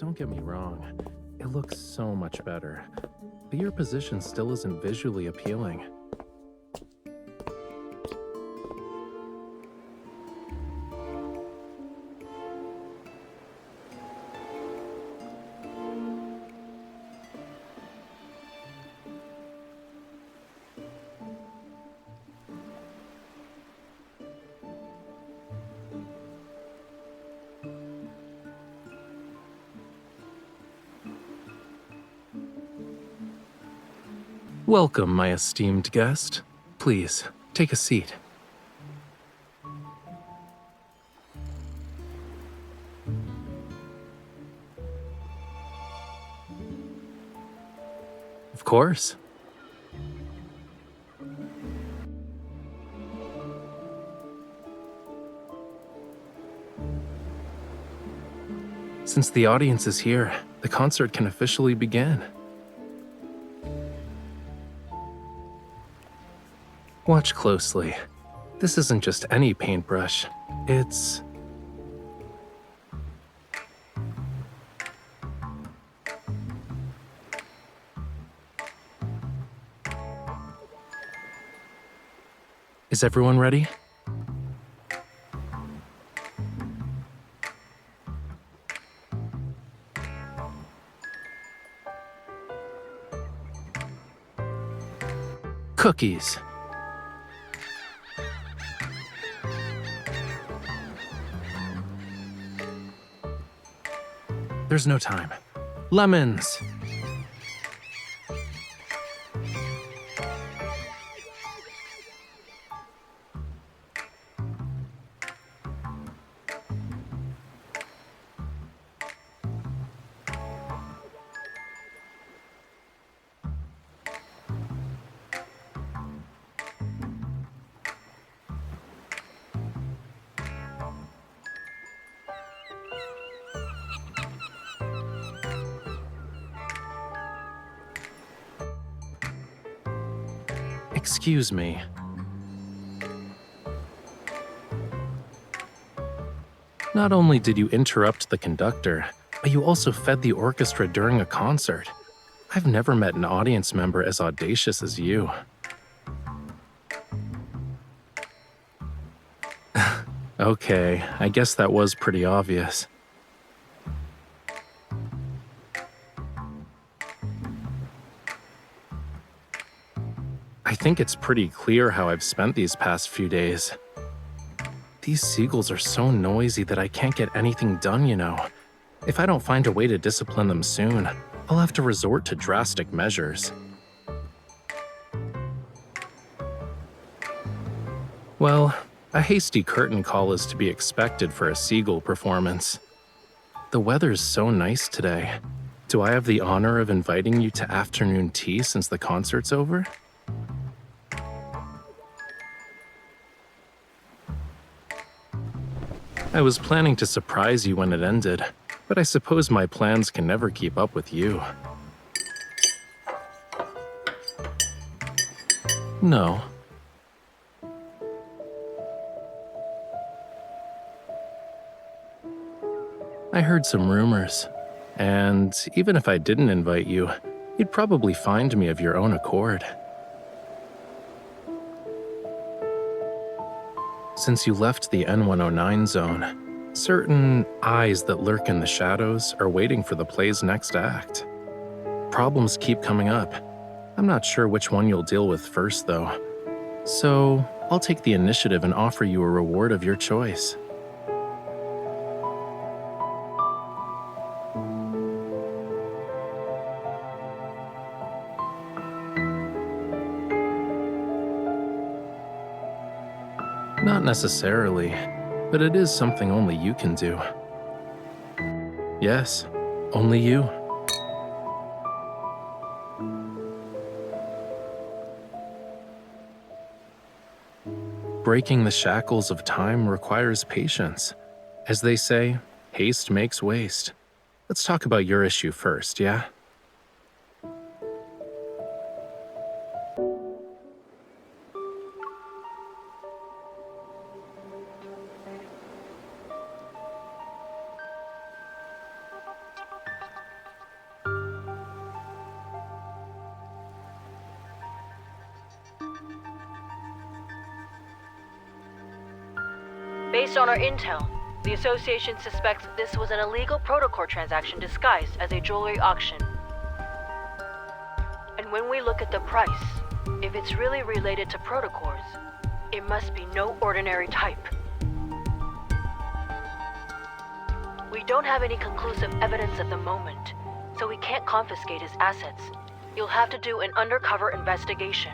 Don't get me wrong, it looks so much better, but your position still isn't visually appealing. Welcome, my esteemed guest. Please, take a seat. Of course. Since the audience is here, the concert can officially begin. Watch closely. This isn't just any paintbrush. It's... Is everyone ready? Cookies. There's no time. Lemons. Excuse me. Not only did you interrupt the conductor, but you also fed the orchestra during a concert. I've never met an audience member as audacious as you. Okay, I guess that was pretty obvious. I think it's pretty clear how I've spent these past few days. These seagulls are so noisy that I can't get anything done, you know. If I don't find a way to discipline them soon, I'll have to resort to drastic measures. Well, a hasty curtain call is to be expected for a seagull performance. The weather's so nice today. Do I have the honor of inviting you to afternoon tea since the concert's over? I was planning to surprise you when it ended, but I suppose my plans can never keep up with you. No. I heard some rumors, and even if I didn't invite you, you'd probably find me of your own accord. Since you left the N109 zone, certain eyes that lurk in the shadows are waiting for the play's next act. Problems keep coming up. I'm not sure which one you'll deal with first, though. So, I'll take the initiative and offer you a reward of your choice. Not necessarily, but it is something only you can do. Yes, only you. Breaking the shackles of time requires patience. As they say, haste makes waste. Let's talk about your issue first, yeah? Based on our intel, the Association suspects this was an illegal protocore transaction disguised as a jewelry auction. And when we look at the price, if it's really related to protocores, it must be no ordinary type. We don't have any conclusive evidence at the moment, so we can't confiscate his assets. You'll have to do an undercover investigation.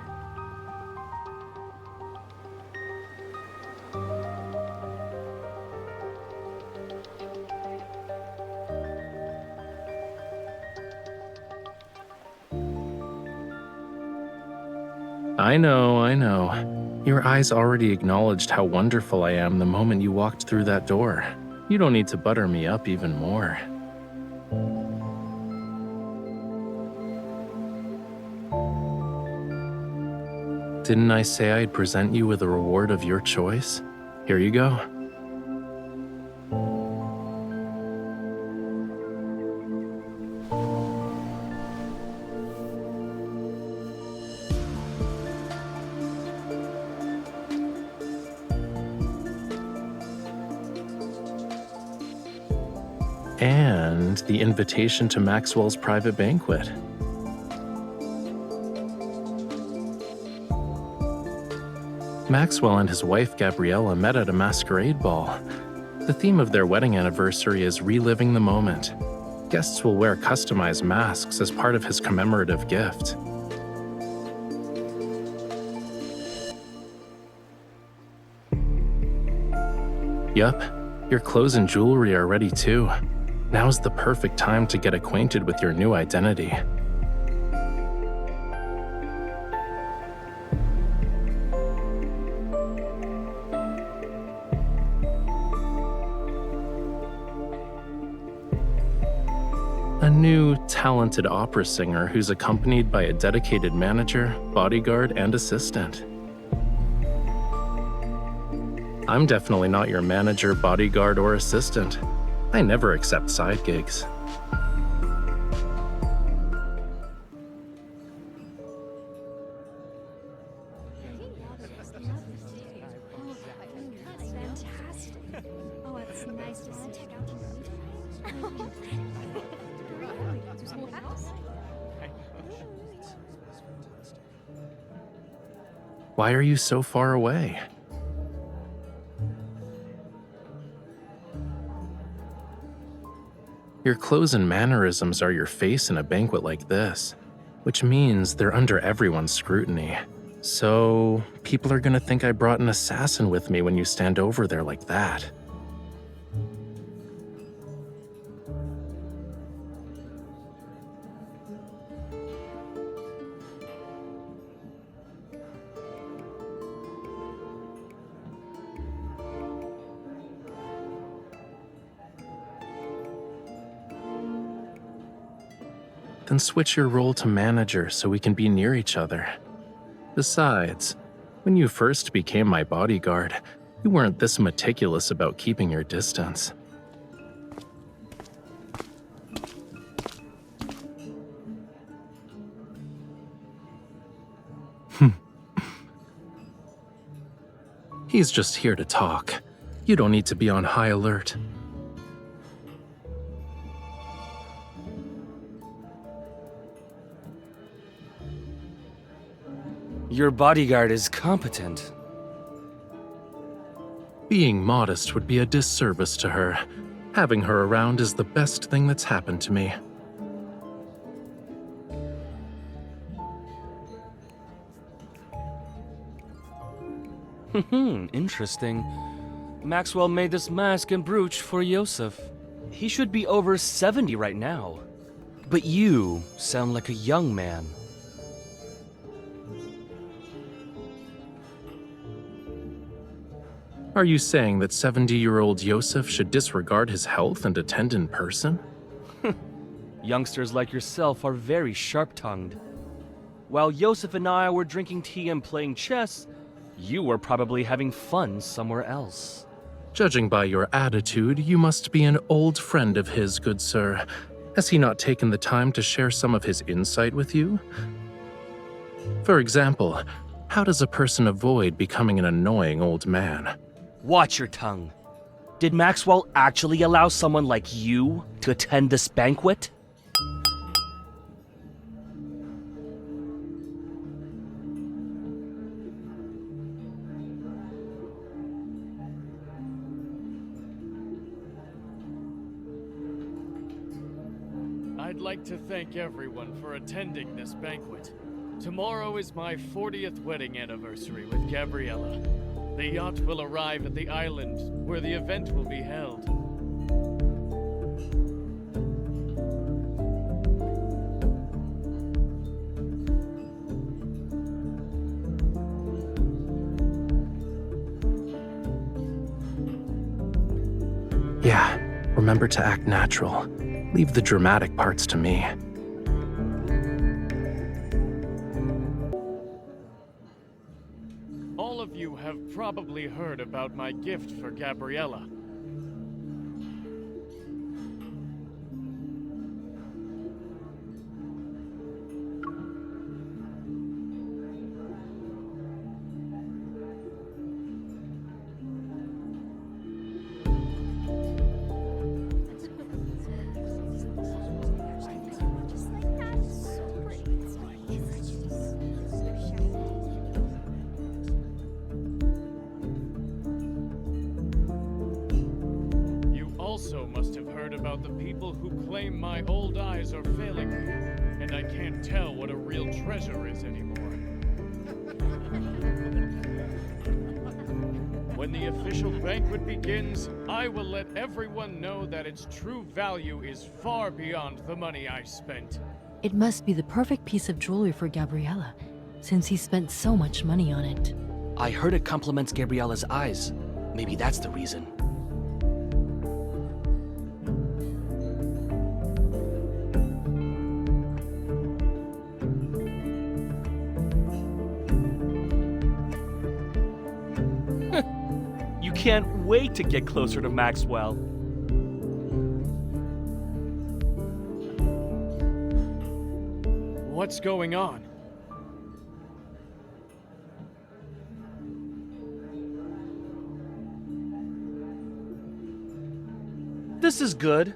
I know. Your eyes already acknowledged how wonderful I am the moment you walked through that door. You don't need to butter me up even more. Didn't I say I'd present you with a reward of your choice? Here you go. And the invitation to Maxwell's private banquet. Maxwell and his wife Gabriella met at a masquerade ball. The theme of their wedding anniversary is reliving the moment. Guests will wear customized masks as part of his commemorative gift. Yup, your clothes and jewelry are ready too. Now's the perfect time to get acquainted with your new identity. A new, talented opera singer who's accompanied by a dedicated manager, bodyguard, and assistant. I'm definitely not your manager, bodyguard, or assistant. I never accept side gigs. Why are you so far away? Your clothes and mannerisms are your face in a banquet like this, which means they're under everyone's scrutiny. So, people are gonna think I brought an assassin with me when you stand over there like that. Then switch your role to manager so we can be near each other. Besides, when you first became my bodyguard, you weren't this meticulous about keeping your distance. He's just here to talk. You don't need to be on high alert. Your bodyguard is competent. Being modest would be a disservice to her. Having her around is the best thing that's happened to me. Interesting. Maxwell made this mask and brooch for Yosef. He should be over 70 right now. But you sound like a young man. Are you saying that 70-year-old Yosef should disregard his health and attend in person? Youngsters like yourself are very sharp-tongued. While Yosef and I were drinking tea and playing chess, you were probably having fun somewhere else. Judging by your attitude, you must be an old friend of his, good sir. Has he not taken the time to share some of his insight with you? For example, how does a person avoid becoming an annoying old man? Watch your tongue. Did Maxwell actually allow someone like you to attend this banquet? I'd like to thank everyone for attending this banquet. Tomorrow is my 40th wedding anniversary with Gabriella. The yacht will arrive at the island where the event will be held. Yeah, remember to act natural. Leave the dramatic parts to me. All of you have probably heard about my gift for Gabriella. Also must have heard about the people who claim my old eyes are failing me, and I can't tell what a real treasure is anymore. When the official banquet begins, I will let everyone know that its true value is far beyond the money I spent. It must be the perfect piece of jewelry for Gabriella, since he spent so much money on it. I heard it compliments Gabriella's eyes. Maybe that's the reason. You can't wait to get closer to Maxwell. What's going on? This is good.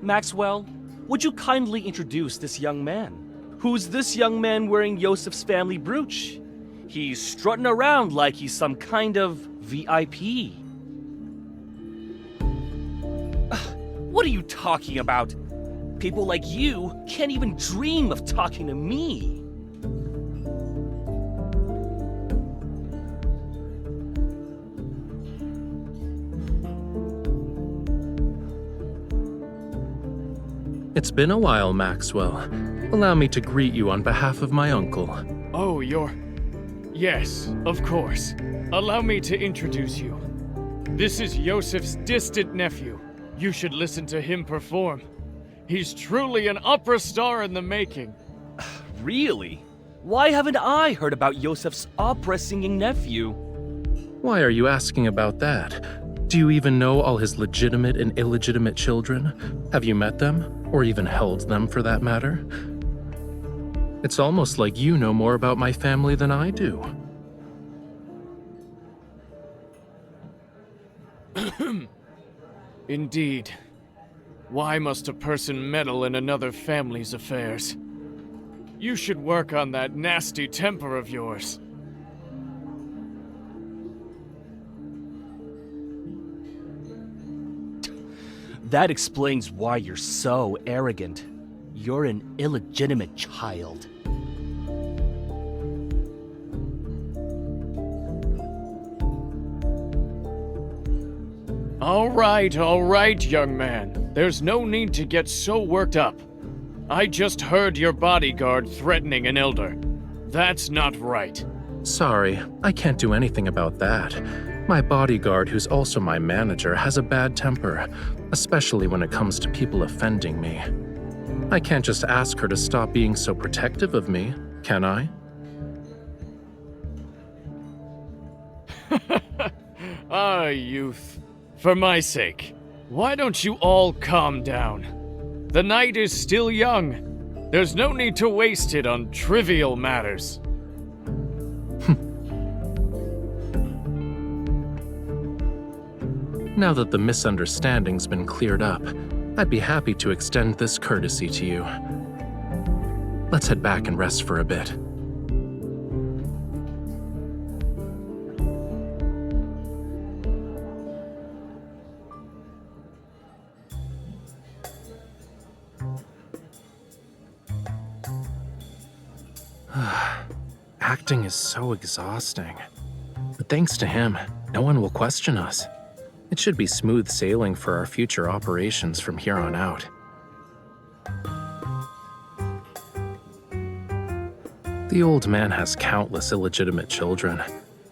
Maxwell, would you kindly introduce this young man? Who's this young man wearing Yosef's family brooch? He's strutting around like he's some kind of VIP. What are you talking about? People like you can't even dream of talking to me. It's been a while, Maxwell. Allow me to greet you on behalf of my uncle. Oh, Yes, of course. Allow me to introduce you. This is Yosef's distant nephew. You should listen to him perform. He's truly an opera star in the making. Really? Why haven't I heard about Yosef's opera-singing nephew? Why are you asking about that? Do you even know all his legitimate and illegitimate children? Have you met them? Or even held them, for that matter? It's almost like you know more about my family than I do. Indeed. Why must a person meddle in another family's affairs? You should work on that nasty temper of yours. That explains why you're so arrogant. You're an illegitimate child. All right, young man. There's no need to get so worked up. I just heard your bodyguard threatening an elder. That's not right. Sorry, I can't do anything about that. My bodyguard, who's also my manager, has a bad temper, especially when it comes to people offending me. I can't just ask her to stop being so protective of me, can I? Ah, youth. For my sake, why don't you all calm down? The night is still young. There's no need to waste it on trivial matters. Now that the misunderstanding's been cleared up, I'd be happy to extend this courtesy to you. Let's head back and rest for a bit. Acting is so exhausting. But thanks to him, no one will question us. It should be smooth sailing for our future operations from here on out. The old man has countless illegitimate children.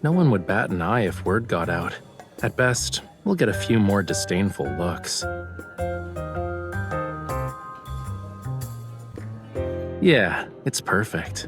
No one would bat an eye if word got out. At best, we'll get a few more disdainful looks. Yeah, it's perfect.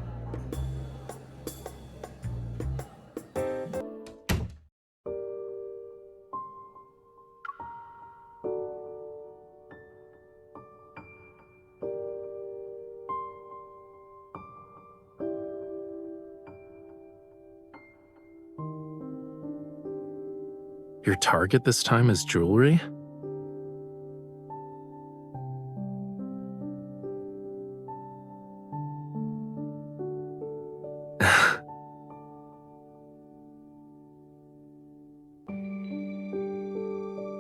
Your target this time is jewelry?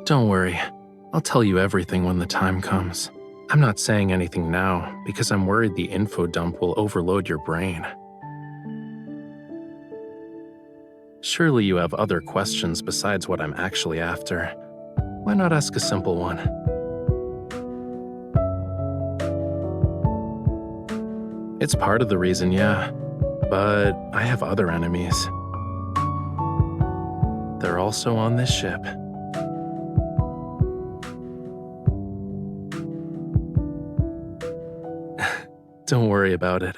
Don't worry, I'll tell you everything when the time comes. I'm not saying anything now because I'm worried the info dump will overload your brain. Surely you have other questions besides what I'm actually after. Why not ask a simple one? It's part of the reason, yeah, but I have other enemies. They're also on this ship. Don't worry about it.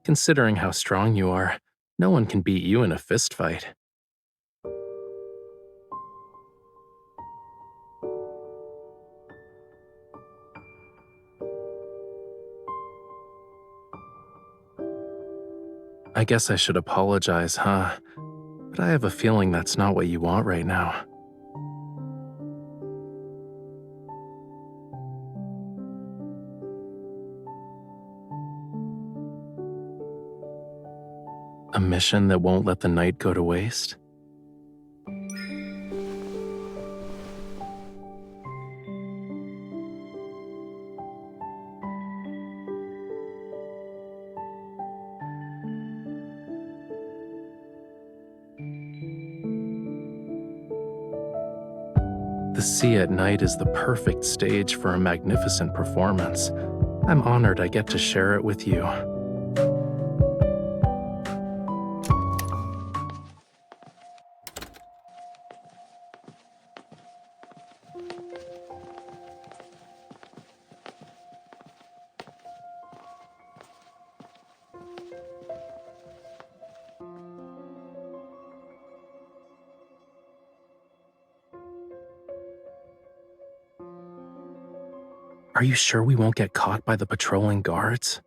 Considering how strong you are, no one can beat you in a fist fight. I guess I should apologize, huh? But I have a feeling that's not what you want right now. A mission that won't let the night go to waste? The sea at night is the perfect stage for a magnificent performance. I'm honored I get to share it with you. Are you sure we won't get caught by the patrolling guards?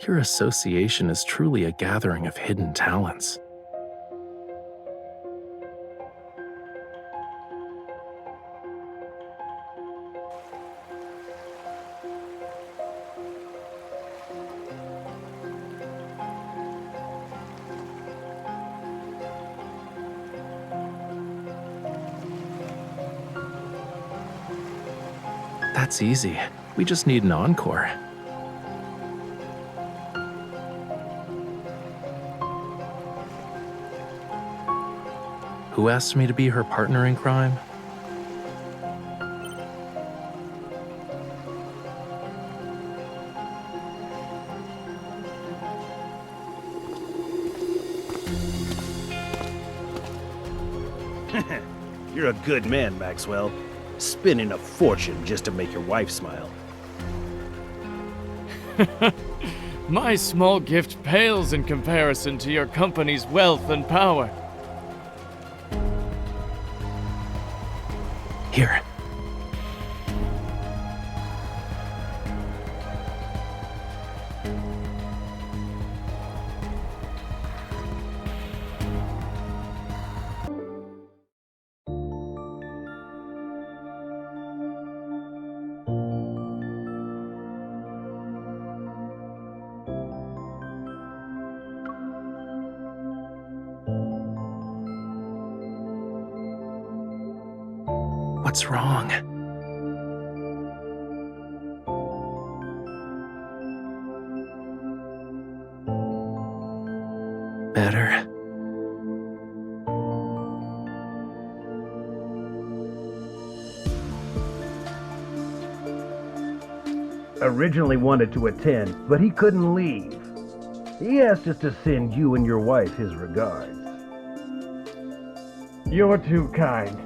Your association is truly a gathering of hidden talents. That's easy. We just need an encore. Who asked me to be her partner in crime? You're a good man, Maxwell. Spending a fortune just to make your wife smile. My small gift pales in comparison to your company's wealth and power. Here. What's wrong? Better. Originally wanted to attend, but he couldn't leave. He asked us to send you and your wife his regards. You're too kind.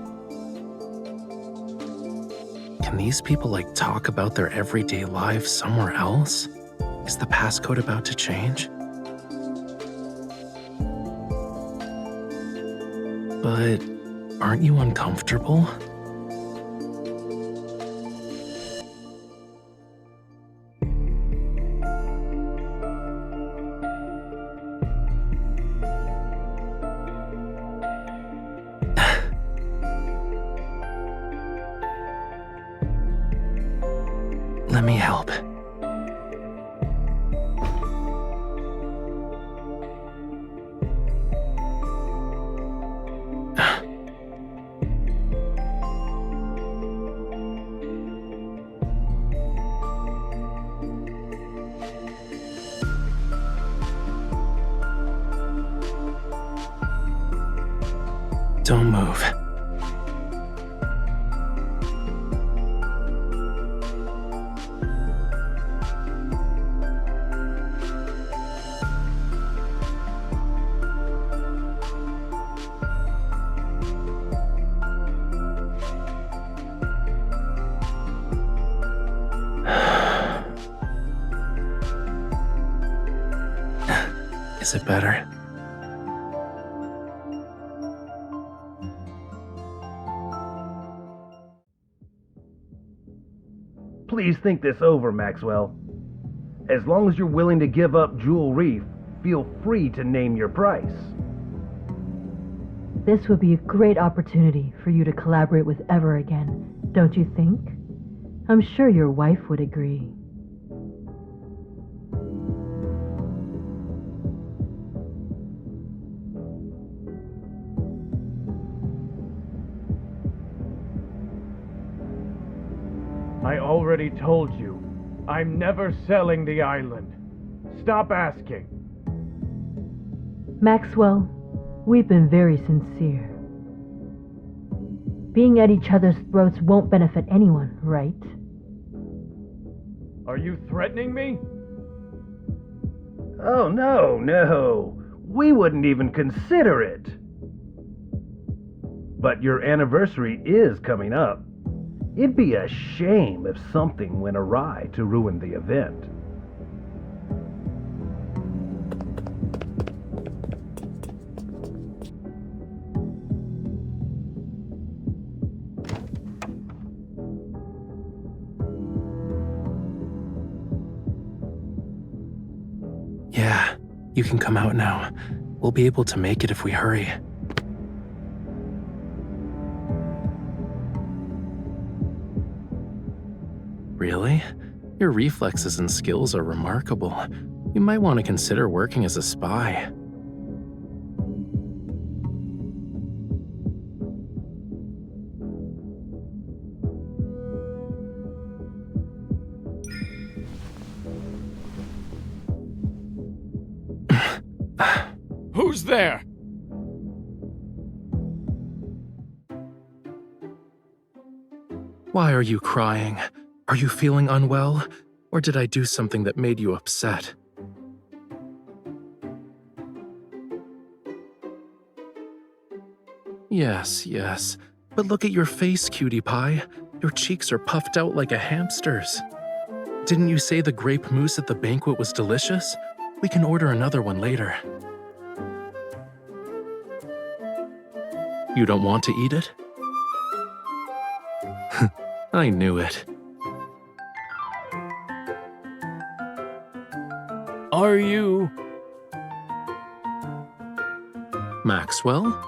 Can these people talk about their everyday lives somewhere else? Is the passcode about to change? But aren't you uncomfortable? Let me help. Don't move. Is it better? Please think this over, Maxwell. As long as you're willing to give up Jewel Reef, feel free to name your price. This would be a great opportunity for you to collaborate with Ever again, don't you think? I'm sure your wife would agree. I already told you, I'm never selling the island. Stop asking. Maxwell, we've been very sincere. Being at each other's throats won't benefit anyone, right? Are you threatening me? Oh, no. We wouldn't even consider it. But your anniversary is coming up. It'd be a shame if something went awry to ruin the event. Yeah, you can come out now. We'll be able to make it if we hurry. Really? Your reflexes and skills are remarkable. You might want to consider working as a spy. Who's there? Why are you crying? Are you feeling unwell? Or did I do something that made you upset? Yes. But look at your face, cutie pie. Your cheeks are puffed out like a hamster's. Didn't you say the grape mousse at the banquet was delicious? We can order another one later. You don't want to eat it? I knew it. Are you... Maxwell?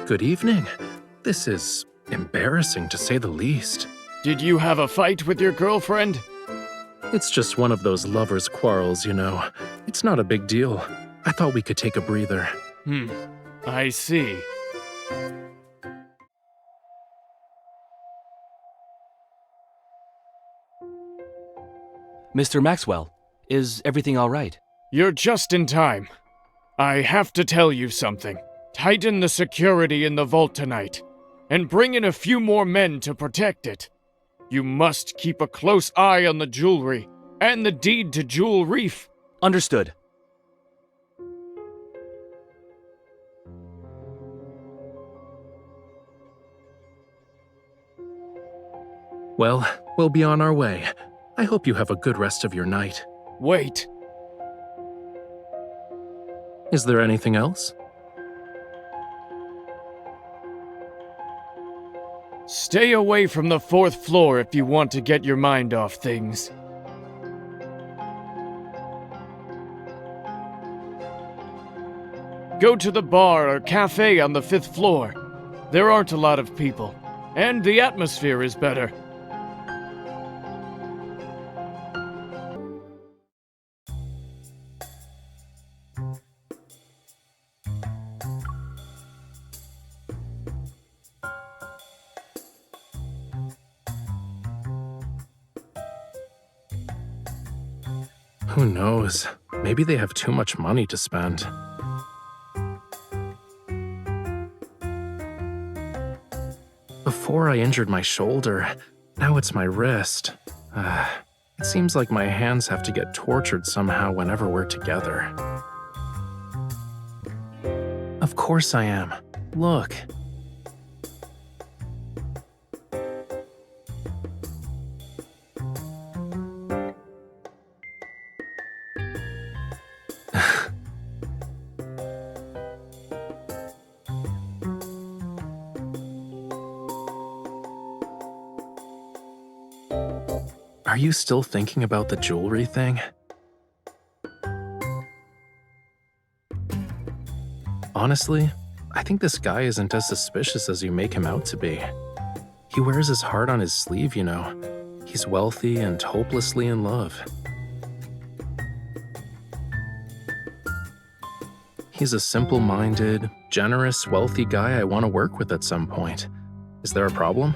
Good evening. This is embarrassing to say the least. Did you have a fight with your girlfriend? It's just one of those lovers' quarrels, you know. It's not a big deal. I thought we could take a breather. I see. Mr. Maxwell, is everything all right? You're just in time. I have to tell you something. Tighten the security in the vault tonight, and bring in a few more men to protect it. You must keep a close eye on the jewelry and the deed to Jewel Reef. Understood. Well, we'll be on our way. I hope you have a good rest of your night. Wait. Is there anything else? Stay away from the 4th floor if you want to get your mind off things. Go to the bar or cafe on the 5th floor. There aren't a lot of people, and the atmosphere is better. Who knows? Maybe they have too much money to spend. Before I injured my shoulder, now it's my wrist. It seems like my hands have to get tortured somehow whenever we're together. Of course I am. Look. Are you still thinking about the jewelry thing? Honestly, I think this guy isn't as suspicious as you make him out to be. He wears his heart on his sleeve, you know. He's wealthy and hopelessly in love. He's a simple-minded, generous, wealthy guy I want to work with at some point. Is there a problem?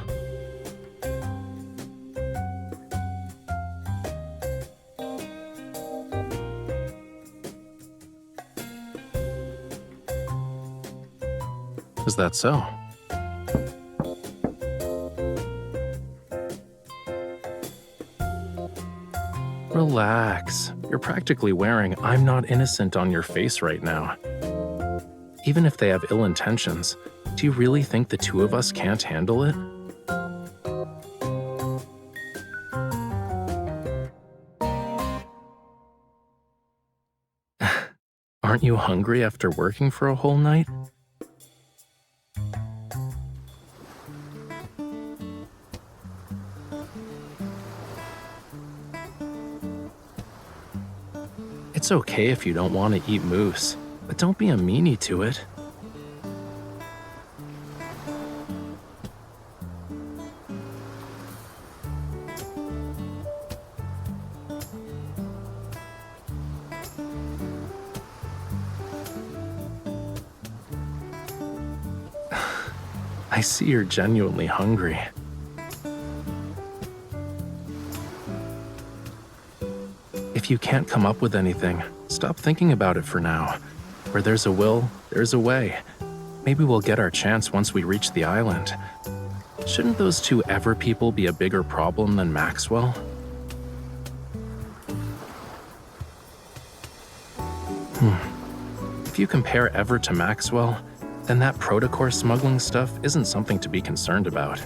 Is that so? Relax. You're practically wearing "I'm not innocent" on your face right now. Even if they have ill intentions, do you really think the two of us can't handle it? Aren't you hungry after working for a whole night? It's okay if you don't want to eat moose, but don't be a meanie to it. I see you're genuinely hungry. If you can't come up with anything, stop thinking about it for now. Where there's a will, there's a way. Maybe we'll get our chance once we reach the island. Shouldn't those two Ever people be a bigger problem than Maxwell? If you compare Ever to Maxwell, then that protocore smuggling stuff isn't something to be concerned about.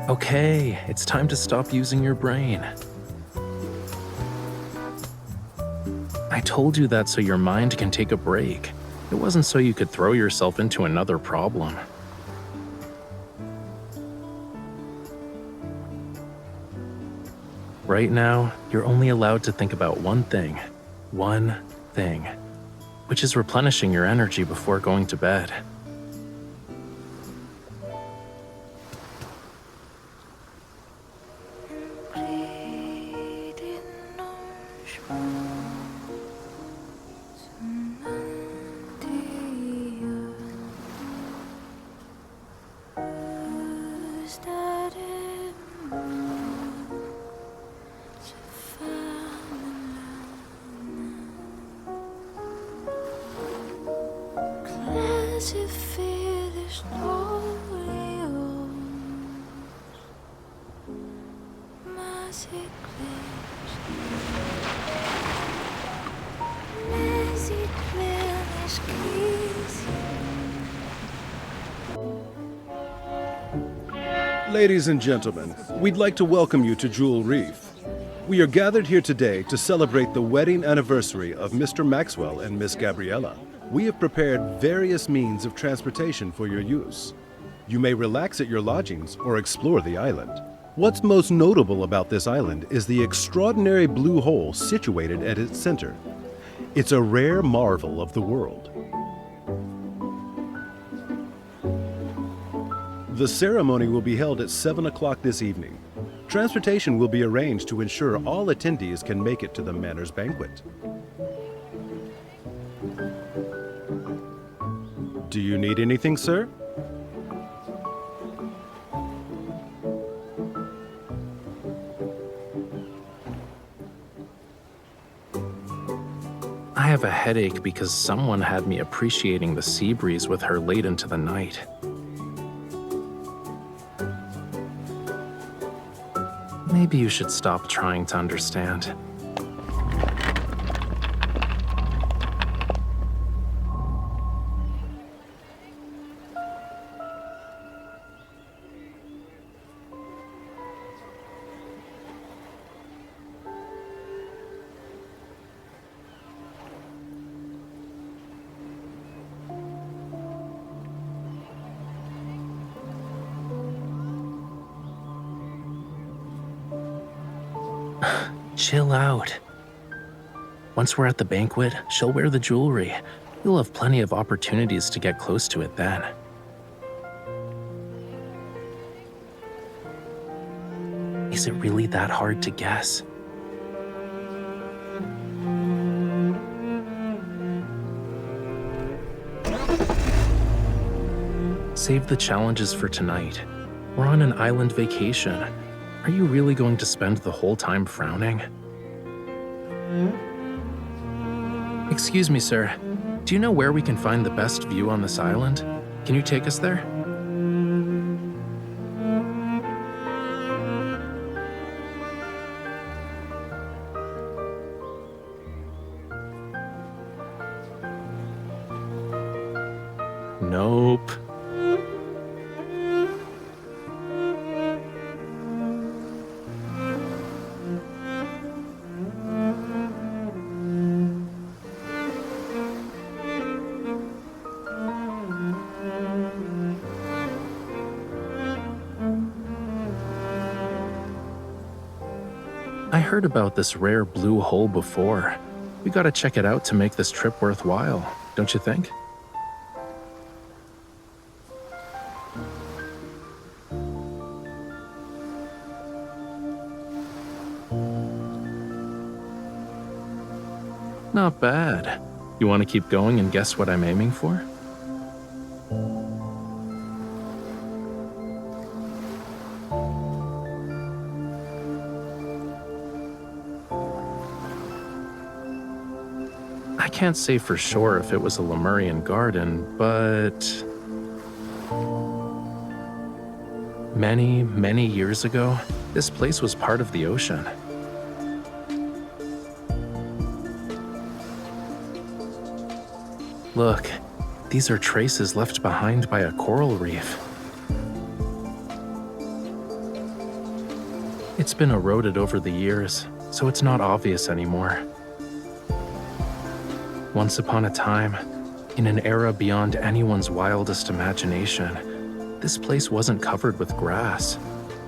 Okay, it's time to stop using your brain. I told you that so your mind can take a break. It wasn't so you could throw yourself into another problem. Right now, you're only allowed to think about one thing, which is replenishing your energy before going to bed. Ladies and gentlemen, we'd like to welcome you to Jewel Reef. We are gathered here today to celebrate the wedding anniversary of Mr. Maxwell and Miss Gabriella. We have prepared various means of transportation for your use. You may relax at your lodgings or explore the island. What's most notable about this island is the extraordinary blue hole situated at its center. It's a rare marvel of the world. The ceremony will be held at 7 o'clock this evening. Transportation will be arranged to ensure all attendees can make it to the Manor's banquet. Do you need anything, sir? I have a headache because someone had me appreciating the sea breeze with her late into the night. Maybe you should stop trying to understand. Chill out. Once we're at the banquet, she'll wear the jewelry. You'll have plenty of opportunities to get close to it then. Is it really that hard to guess? Save the challenges for tonight. We're on an island vacation. Are you really going to spend the whole time frowning? Excuse me, sir. Do you know where we can find the best view on this island? Can you take us there? Nope. I heard about this rare blue hole before. We gotta check it out to make this trip worthwhile, don't you think? Not bad. You want to keep going and guess what I'm aiming for? I can't say for sure if it was a Lemurian garden, but many years ago, this place was part of the ocean. Look, these are traces left behind by a coral reef. It's been eroded over the years, so it's not obvious anymore. Once upon a time, in an era beyond anyone's wildest imagination, this place wasn't covered with grass.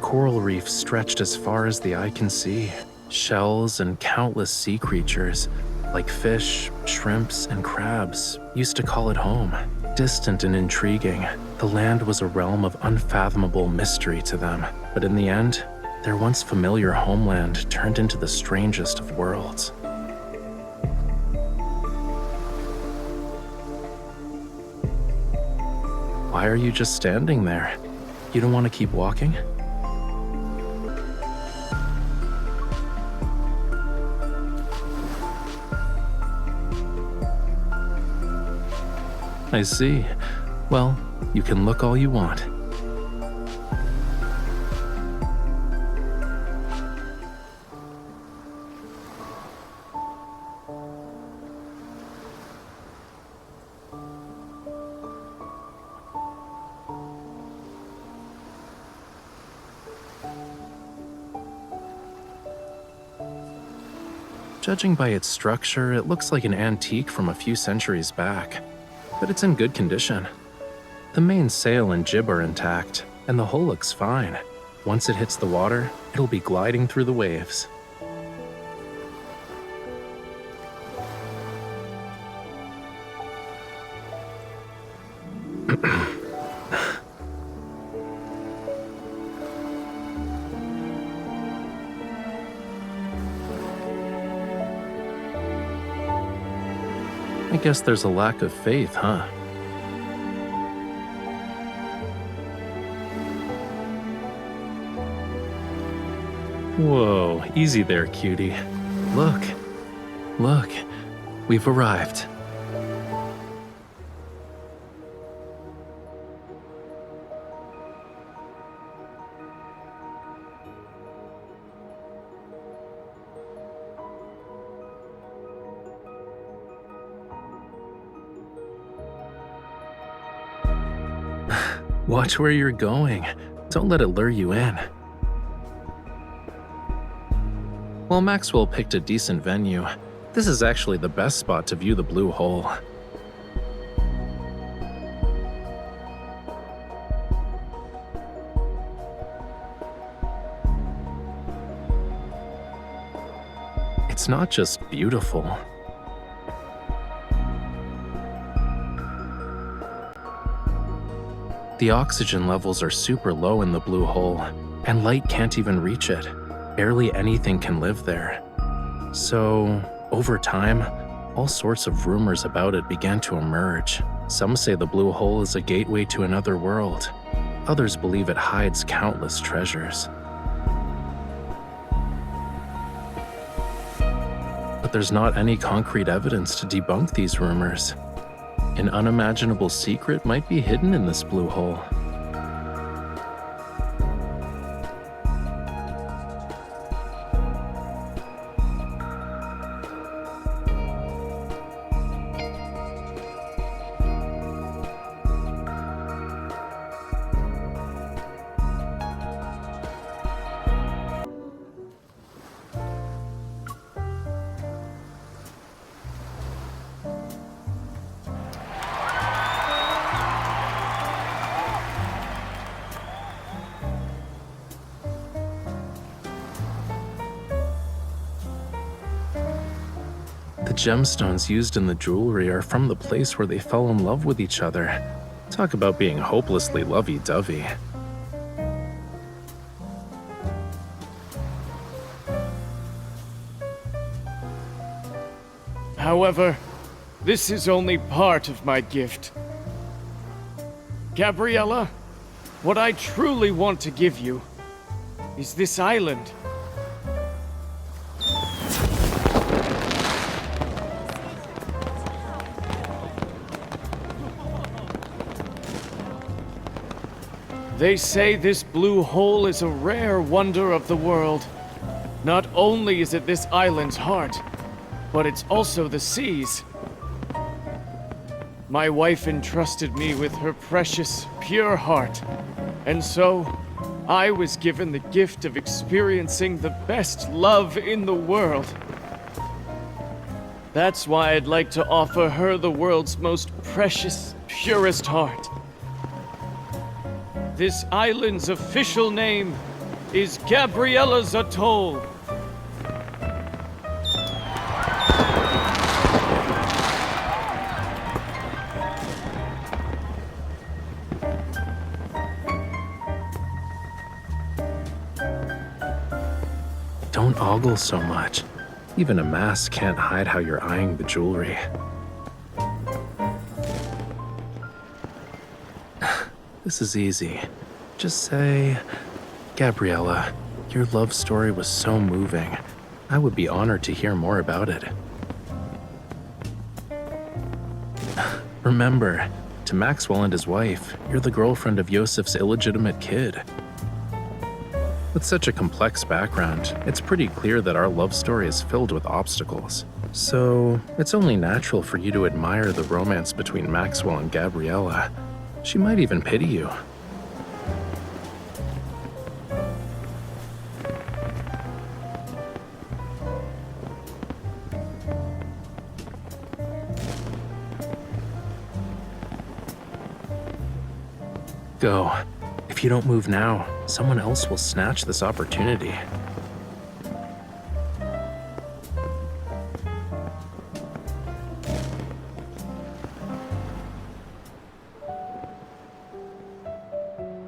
Coral reefs stretched as far as the eye can see. Shells and countless sea creatures, like fish, shrimps, and crabs, used to call it home. Distant and intriguing, the land was a realm of unfathomable mystery to them. But in the end, their once familiar homeland turned into the strangest of worlds. Why are you just standing there? You don't want to keep walking? I see. Well, you can look all you want. Judging by its structure, it looks like an antique from a few centuries back, but it's in good condition. The main sail and jib are intact, and the hull looks fine. Once it hits the water, it'll be gliding through the waves. I guess there's a lack of faith, huh? Whoa, easy there, cutie. Look, look, we've arrived. Watch where you're going. Don't let it lure you in. While Maxwell picked a decent venue, this is actually the best spot to view the blue hole. It's not just beautiful. The oxygen levels are super low in the blue hole, and light can't even reach it. Barely anything can live there. So, over time, all sorts of rumors about it began to emerge. Some say the blue hole is a gateway to another world. Others believe it hides countless treasures. But there's not any concrete evidence to debunk these rumors. An unimaginable secret might be hidden in this blue hole. The gemstones used in the jewelry are from the place where they fell in love with each other. Talk about being hopelessly lovey-dovey. However, this is only part of my gift. Gabriella, what I truly want to give you is this island. They say this blue hole is a rare wonder of the world. Not only is it this island's heart, but it's also the sea's. My wife entrusted me with her precious, pure heart, and so I was given the gift of experiencing the best love in the world. That's why I'd like to offer her the world's most precious, purest heart. This island's official name is Gabriella's Atoll. Don't ogle so much. Even a mask can't hide how you're eyeing the jewelry. This is easy. Just say, Gabriella, your love story was so moving. I would be honored to hear more about it. Remember, to Maxwell and his wife, you're the girlfriend of Yosef's illegitimate kid. With such a complex background, it's pretty clear that our love story is filled with obstacles. So, it's only natural for you to admire the romance between Maxwell and Gabriella. She might even pity you. Go. If you don't move now, someone else will snatch this opportunity.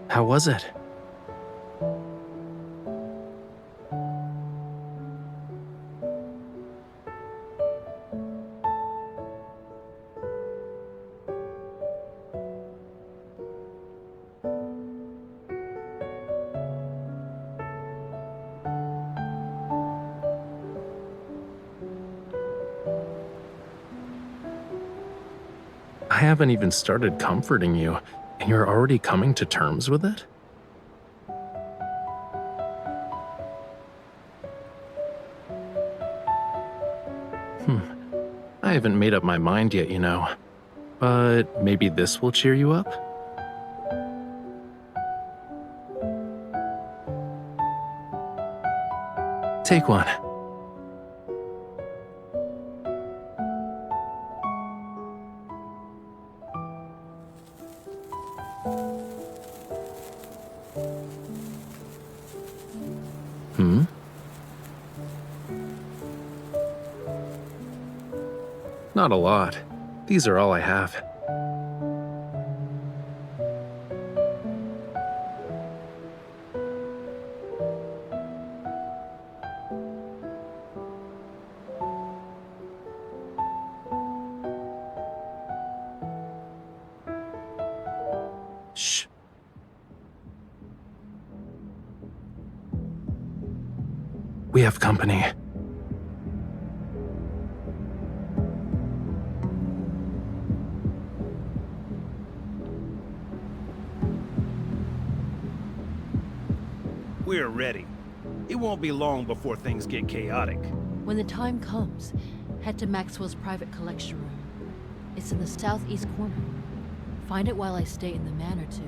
How was it? I haven't even started comforting you, and you're already coming to terms with it? I haven't made up my mind yet, you know. But maybe this will cheer you up? Take one. Not a lot. These are all I have. Shh. We have company. We're ready. It won't be long before things get chaotic. When the time comes, head to Maxwell's private collection room. It's in the southeast corner. Find it while I stay in the manor too.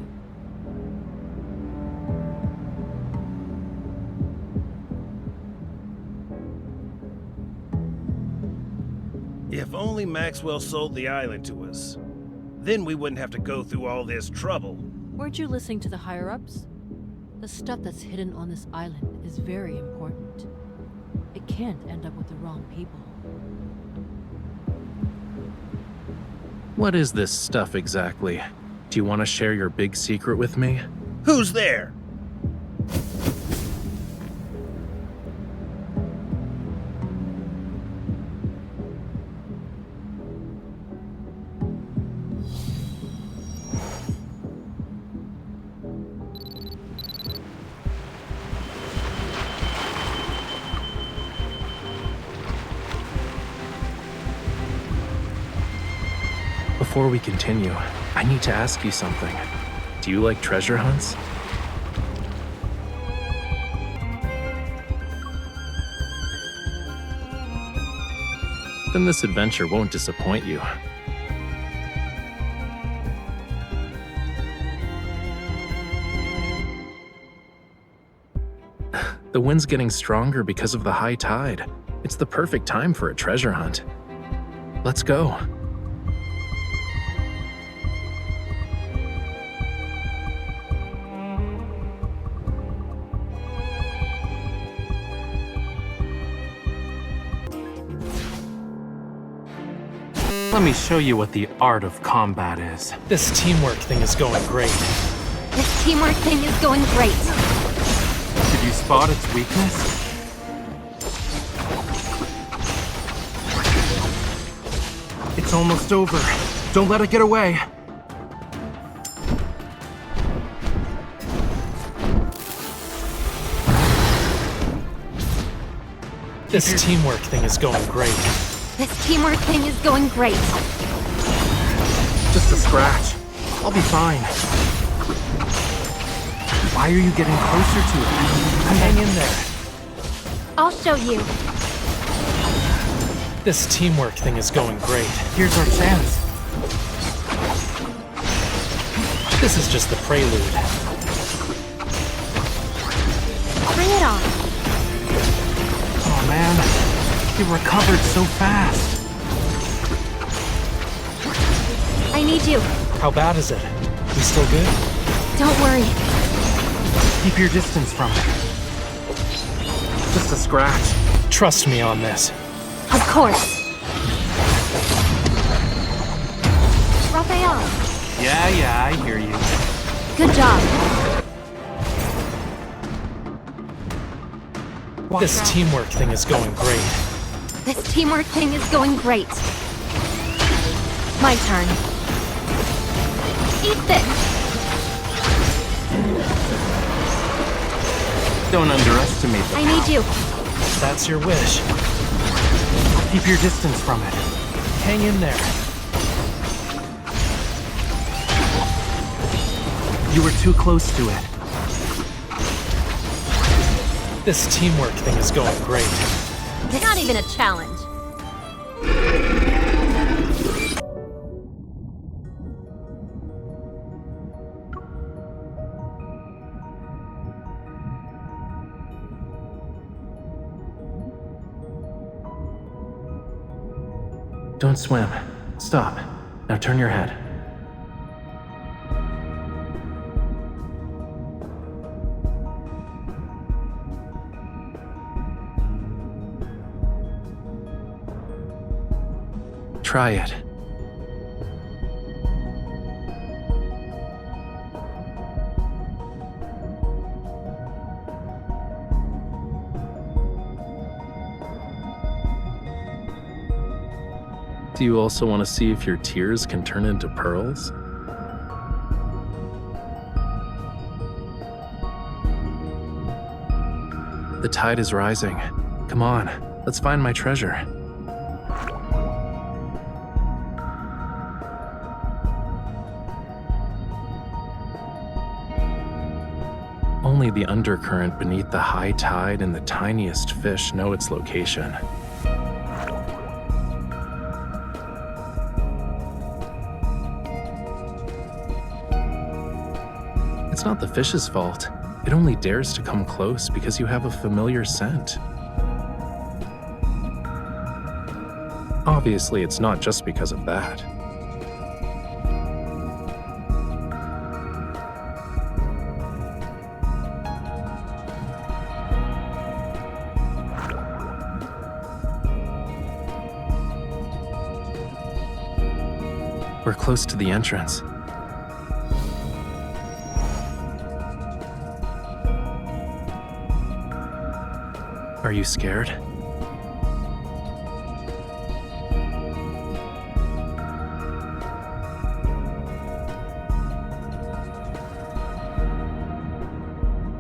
If only Maxwell sold the island to us. Then we wouldn't have to go through all this trouble. Weren't you listening to the higher-ups? The stuff that's hidden on this island is very important. It can't end up with the wrong people. What is this stuff exactly? Do you want to share your big secret with me? Who's there? Before we continue, I need to ask you something. Do you like treasure hunts? Then this adventure won't disappoint you. The wind's getting stronger because of the high tide. It's the perfect time for a treasure hunt. Let's go. Let me show you what the art of combat is. This teamwork thing is going great. This teamwork thing is going great. Did you spot its weakness? It's almost over. Don't let it get away. This teamwork thing is going great. This teamwork thing is going great. Just a scratch. I'll be fine. Why are you getting closer to it? Hang in there. I'll show you. This teamwork thing is going great. Here's our chance. This is just the prelude. Bring it on. Oh man, you recovered so fast. I need you. How bad is it? We still good? Don't worry. Keep your distance from it. Just a scratch. Trust me on this. Of course. Raphael, Yeah, I hear you. good job. This teamwork thing is going great. This teamwork thing is going great. My turn. Eat this. Don't underestimate the I need you. That's your wish. Keep your distance from it. Hang in there. You were too close to it. This teamwork thing is going great. It's not even a challenge. Don't swim. Stop. Now turn your head. Try it. Do you also want to see if your tears can turn into pearls? The tide is rising. Come on, let's find my treasure. Only the undercurrent beneath the high tide and the tiniest fish know its location. It's not the fish's fault. It only dares to come close because you have a familiar scent. Obviously, it's not just because of that. We're close to the entrance. Are you scared?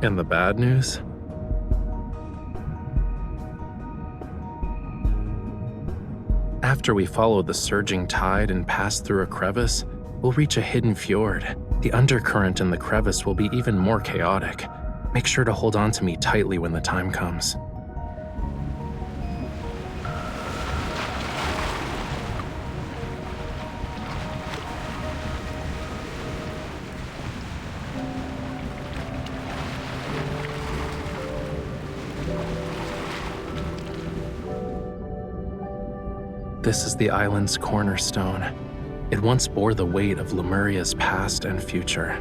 And the bad news? After we follow the surging tide and pass through a crevice, we'll reach a hidden fjord. The undercurrent in the crevice will be even more chaotic. Make sure to hold on to me tightly when the time comes. This is the island's cornerstone. It once bore the weight of Lemuria's past and future.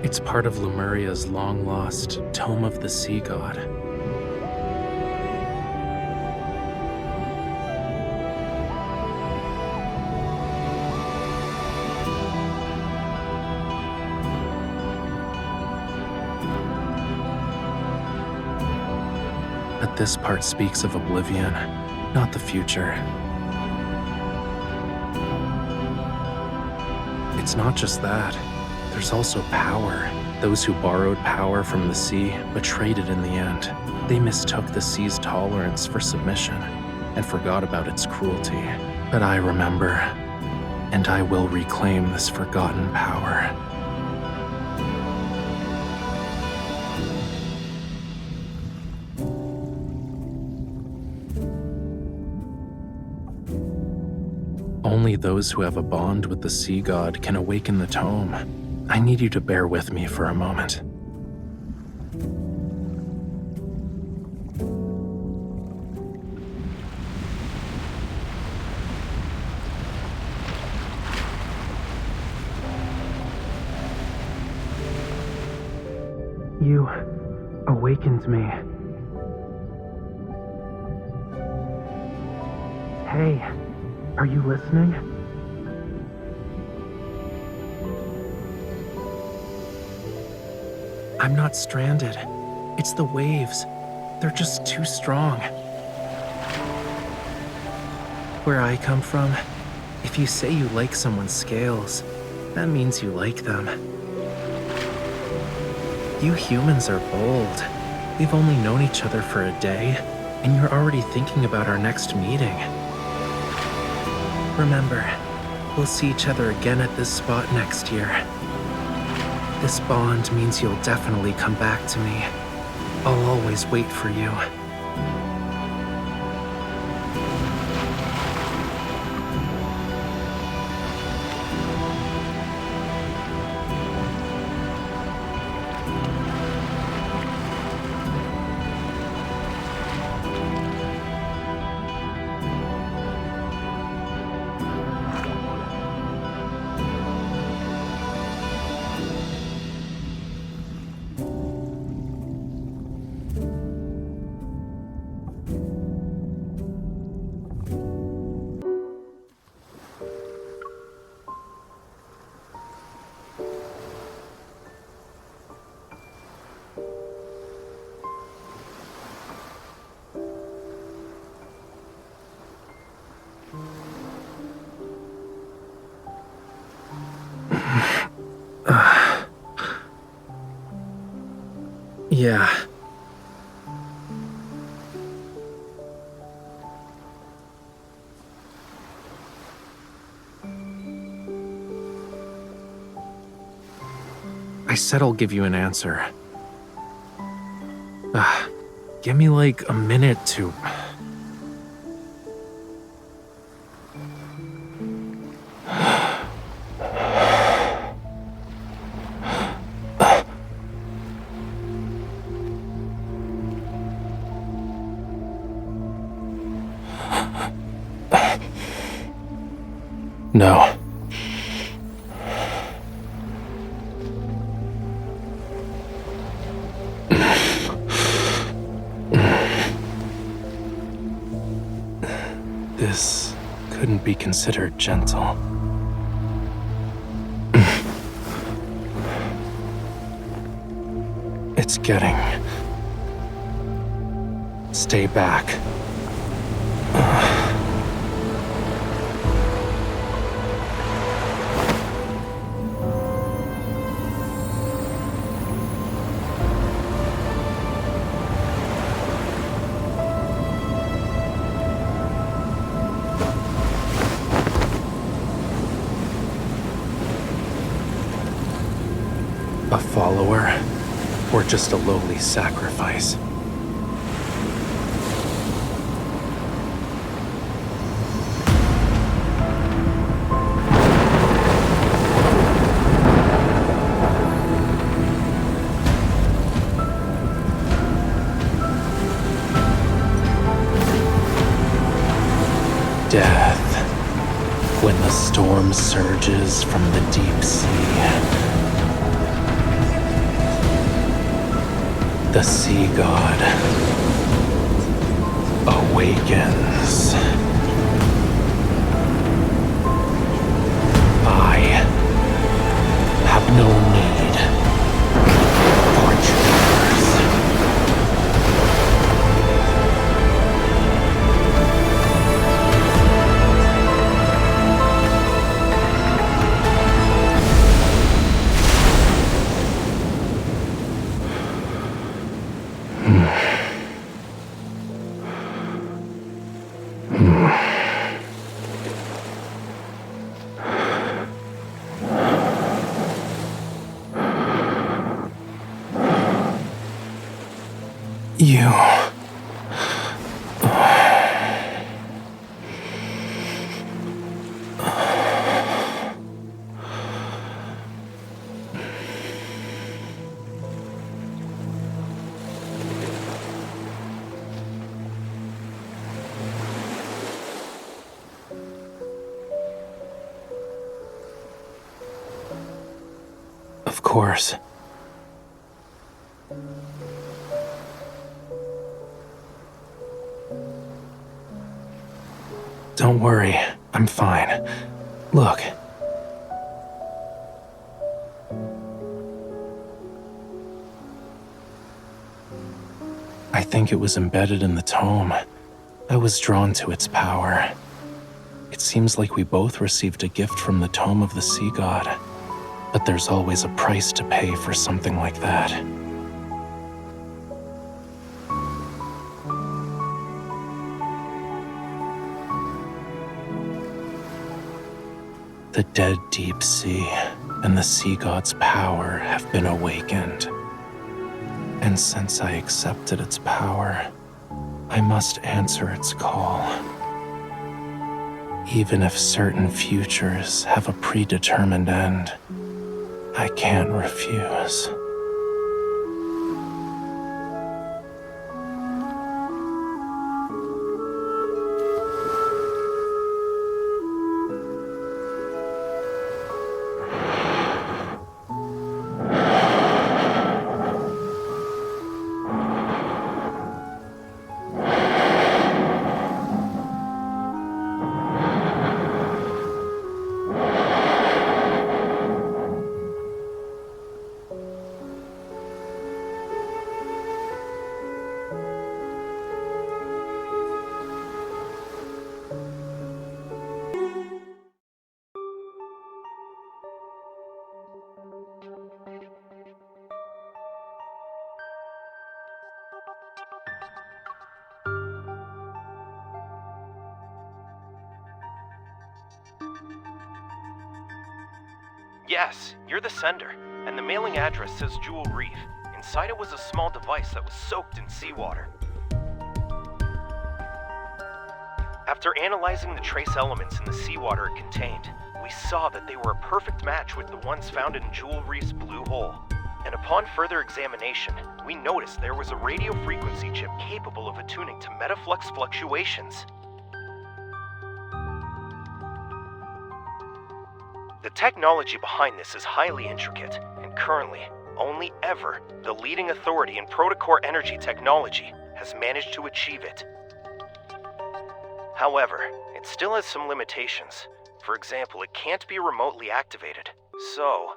It's part of Lemuria's long-lost Tome of the Sea God. But this part speaks of oblivion, not the future. It's not just that. There's also power. Those who borrowed power from the sea betrayed it in the end. They mistook the sea's tolerance for submission and forgot about its cruelty. But I remember, and I will reclaim this forgotten power. Only those who have a bond with the sea god can awaken the tome. I need you to bear with me for a moment. You awakened me. Hey, are you listening? I'm not stranded. It's the waves. They're just too strong. Where I come from, if you say you like someone's scales, that means you like them. You humans are bold. We've only known each other for a day, and you're already thinking about our next meeting. Remember, we'll see each other again at this spot next year. This bond means you'll definitely come back to me. I'll always wait for you. Yeah. I said I'll give you an answer. Give me like a minute to... No. This couldn't be considered gentle. It's getting... Stay back. A follower, or just a lowly sacrifice? Death, when the storm surges from the deep sea. The sea god awakens. I have no need for dreamers. You... Of course. Don't worry, I'm fine. Look. I think it was embedded in the tome. I was drawn to its power. It seems like we both received a gift from the tome of the sea god. But there's always a price to pay for something like that. The dead deep sea and the sea god's power have been awakened. And since I accepted its power, I must answer its call. Even if certain futures have a predetermined end, I can't refuse. Yes, you're the sender, and the mailing address says Jewel Reef. Inside it was a small device that was soaked in seawater. After analyzing the trace elements in the seawater it contained, we saw that they were a perfect match with the ones found in Jewel Reef's blue hole. And upon further examination, we noticed there was a radio frequency chip capable of attuning to metaflux fluctuations. The technology behind this is highly intricate, and currently, only ever, the leading authority in protocore energy technology has managed to achieve it. However, it still has some limitations. For example, it can't be remotely activated. So,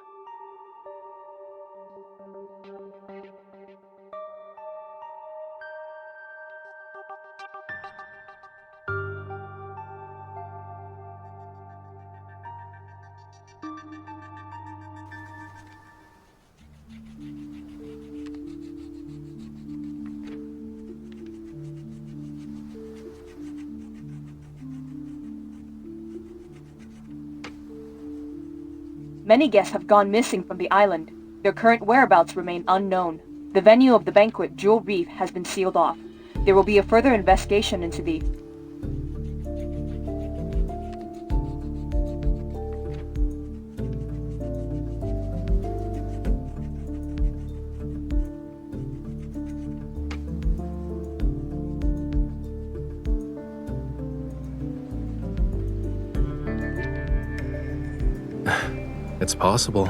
many guests have gone missing from the island. Their current whereabouts remain unknown. The venue of the banquet, Jewel Reef, has been sealed off. There will be a further investigation into the... It's possible.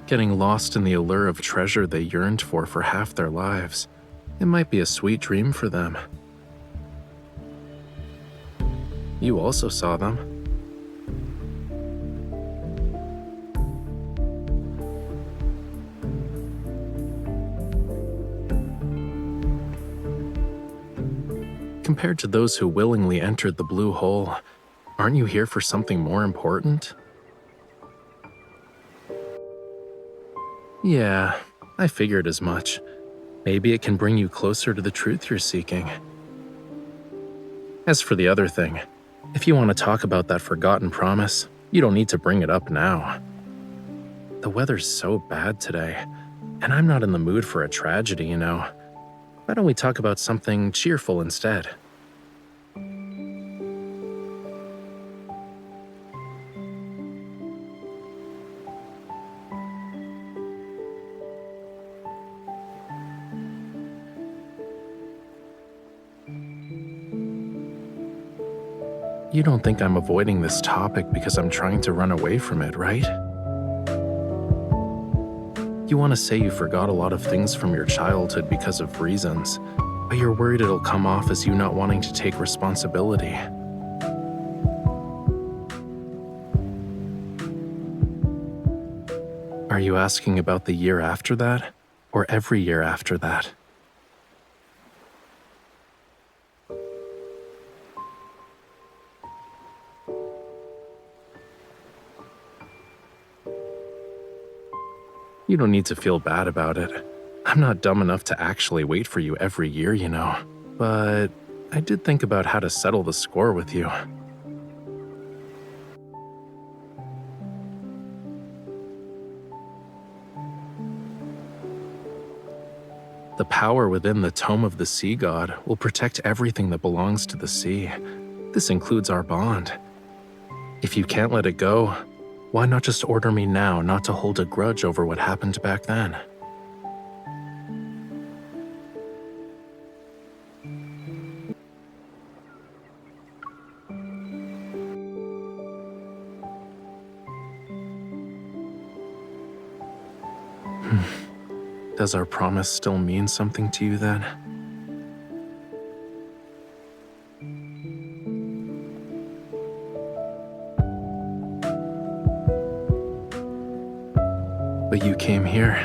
Getting lost in the allure of treasure they yearned for half their lives. It might be a sweet dream for them. You also saw them. Compared to those who willingly entered the blue hole, aren't you here for something more important? Yeah, I figured as much. Maybe it can bring you closer to the truth you're seeking. As for the other thing, if you want to talk about that forgotten promise, you don't need to bring it up now. The weather's so bad today, and I'm not in the mood for a tragedy, you know. Why don't we talk about something cheerful instead? You don't think I'm avoiding this topic because I'm trying to run away from it, right? You want to say you forgot a lot of things from your childhood because of reasons, but you're worried it'll come off as you not wanting to take responsibility. Are you asking about the year after that, or every year after that? You don't need to feel bad about it. I'm not dumb enough to actually wait for you every year, you know. But I did think about how to settle the score with you. The power within the Tome of the Sea God will protect everything that belongs to the sea. This includes our bond. If you can't let it go, why not just order me now not to hold a grudge over what happened back then? Does our promise still mean something to you then? But you came here.